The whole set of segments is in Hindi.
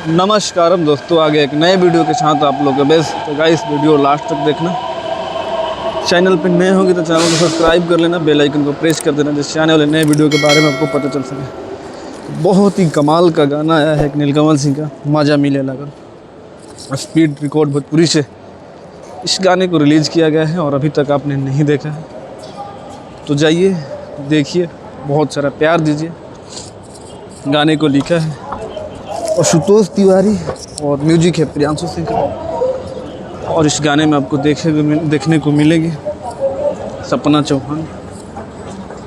नमस्कारम दोस्तों, आगे एक नए वीडियो के साथ आप लोग के बेस्ट। तो गाइस वीडियो लास्ट तक देखना। चैनल पे नए होंगे तो चैनल को सब्सक्राइब कर लेना, बेल आइकन को प्रेस कर देना, जिससे आने वाले नए वीडियो के बारे में आपको पता चल सके। बहुत ही कमाल का गाना आया है एक नीलकमल सिंह का, मज़ा मिले लगा। स्पीड रिकॉर्ड भोजपुरी से इस गाने को रिलीज़ किया गया है और अभी तक आपने नहीं देखा है तो जाइए देखिए, बहुत सारा प्यार दीजिए। गाने को लिखा है आशुतोष तिवारी और म्यूजिक है प्रियांशु सिंह का। और इस गाने में आपको देखने को मिलेगी सपना चौहान,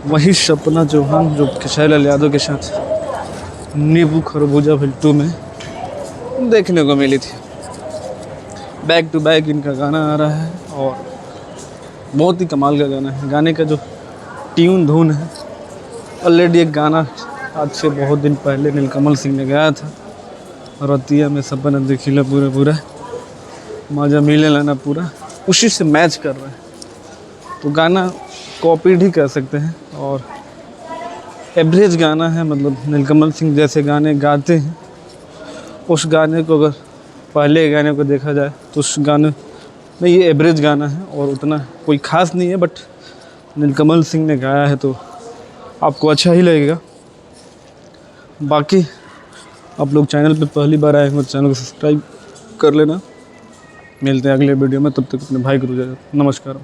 वही सपना चौहान जो खेसारी यादव के साथ नींबू खरबूजा फिल्म 2 में देखने को मिली थी। बैक टू बैक इनका गाना आ रहा है और बहुत ही कमाल का गाना है। गाने का जो ट्यून धुन है, ऑलरेडी एक गाना आज से बहुत दिन पहले नीलकमल सिंह ने गाया था, रतिया में सपना देखिला पूरा पूरा मजा मिले लाना पूरा, उसी से मैच कर रहा है। तो गाना कॉपीड ही कह सकते हैं और एवरेज गाना है। मतलब नीलकमल सिंह जैसे गाने गाते हैं, उस गाने को अगर पहले गाने को देखा जाए तो उस गाने में ये एवरेज गाना है और उतना कोई ख़ास नहीं है। बट नीलकमल सिंह ने गाया है तो आपको अच्छा ही लगेगा। बाकी आप लोग चैनल पे पहली बार आए हैं तो चैनल को सब्सक्राइब कर लेना। मिलते हैं अगले वीडियो में, तब तक अपने भाई को नमस्कार।